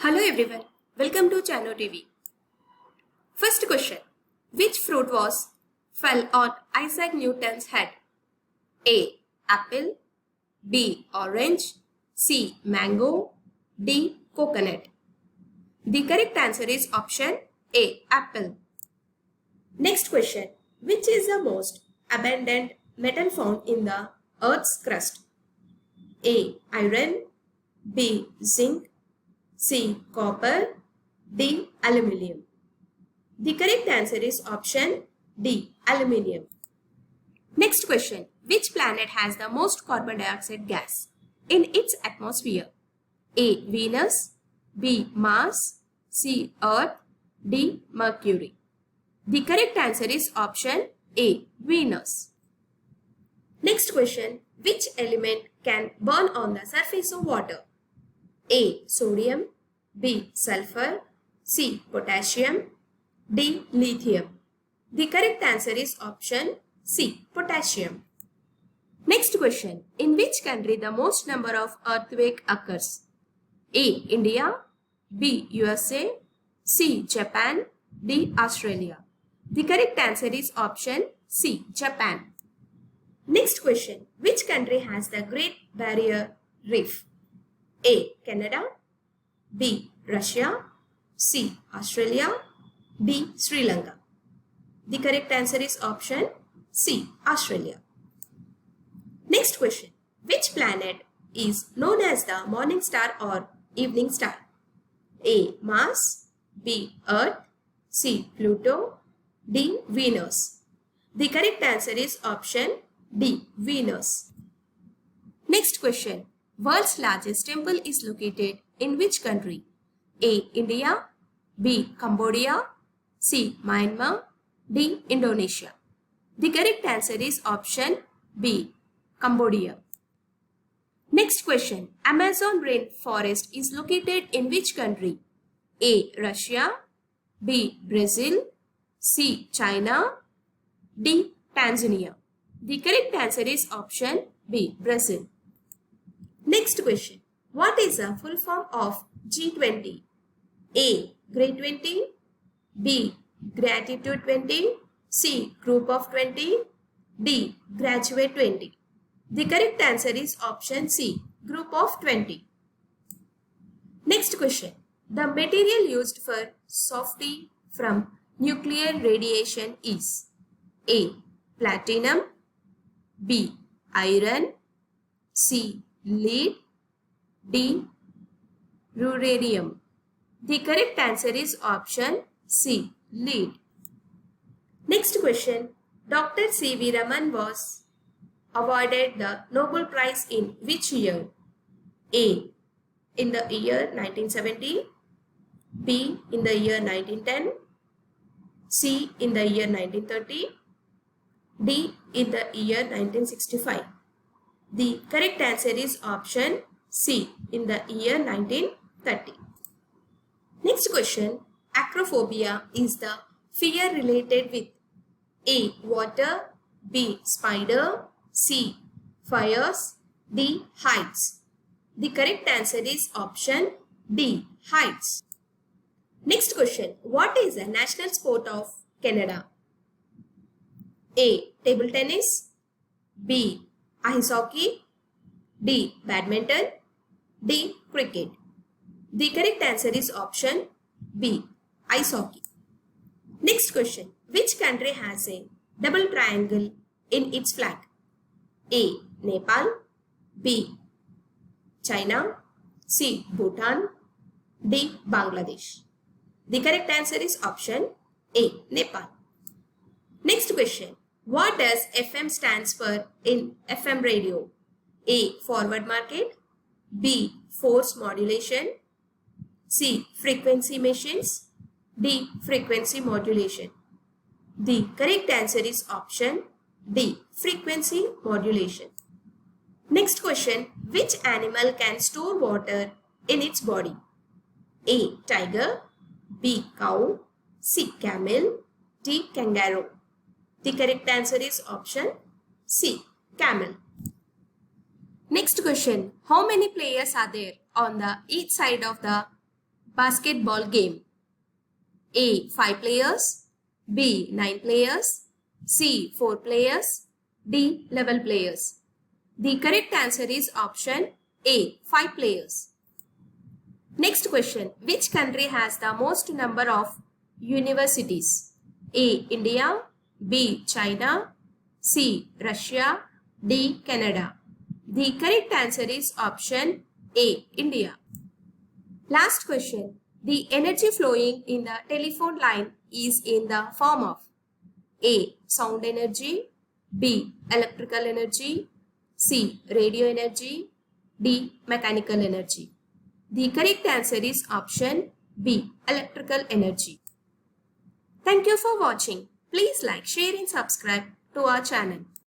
Hello everyone, welcome to Chano TV. First question, which fruit fell on Isaac Newton's head? A. Apple, B. Orange, C. Mango, D. Coconut. The correct answer is option A. Apple. Next question, which is the most abundant metal found in the Earth's crust? A. Iron, B. Zinc, C. Copper, D. Aluminium. The correct answer is option D. Aluminium. Next question. Which planet has the most carbon dioxide gas in its atmosphere? A. Venus, B. Mars, C. Earth, D. Mercury. The correct answer is option A. Venus. Next question. Which element can burn on the surface of water? A. Sodium, B. Sulfur, C. Potassium, D. Lithium. The correct answer is option C. Potassium. Next question. In which country the most number of earthquake occurs? A. India, B. USA, C. Japan, D. Australia. The correct answer is option C. Japan. Next question. Which country has the Great Barrier Reef? A. Canada, B. Russia, C. Australia, D. Sri Lanka. The correct answer is option C. Australia. Next question. Which planet is known as the morning star or evening star? A. Mars, B. Earth, C. Pluto, D. Venus. The correct answer is option D. Venus. Next question. World's largest temple is located in which country? A. India, B. Cambodia, C. Myanmar, D. Indonesia. The correct answer is option B. Cambodia. Next question. Amazon rainforest is located in which country? A. Russia, B. Brazil, C. China, D. Tanzania. The correct answer is option B. Brazil. Next question. What is the full form of G20? A. Great 20, B. Gratitude 20, C. Group of 20, D. Graduate 20. The correct answer is option C. Group of 20. Next question. The material used for safety from nuclear radiation is A. Platinum, B. Iron, C. Lead, D. Rhodium. The correct answer is option C. Lead. Next question. Dr. C.V. Raman was awarded the Nobel Prize in which year? A. In the year 1970, B. In the year 1910, C. In the year 1930, D. In the year 1965. The correct answer is option C. In the year 1930. Next question. Acrophobia is the fear related with A. Water, B. Spider, C. Fires, D. Heights. The correct answer is option D. Heights. Next question. What is the national sport of Canada? A. Table tennis, B. Ice hockey, D. Badminton, D. Cricket. The correct answer is option B. Ice hockey. Next question. Which country has a double triangle in its flag? A. Nepal, B. China, C. Bhutan, D. Bangladesh. The correct answer is option A. Nepal. Next question. What does FM stands for in FM radio? A. Forward market, B. Force modulation, C. Frequency machines, D. Frequency modulation. The correct answer is option D. Frequency modulation. Next question. Which animal can store water in its body? A. Tiger, B. Cow, C. Camel, D. Kangaroo. The correct answer is option C. Camel. Next question. How many players are there on the each side of the basketball game? A. 5 players, B. 9 players, C. 4 players, D. 11 players. The correct answer is option A. 5 players. Next question. Which country has the most number of universities? A. India, B. China, C. Russia, D. Canada. The correct answer is option A. India. Last question. The energy flowing in the telephone line is in the form of A. Sound energy, B. Electrical energy, C. Radio energy, D. Mechanical energy. The correct answer is option B. Electrical energy. Thank you for watching. Please like, share and subscribe to our channel.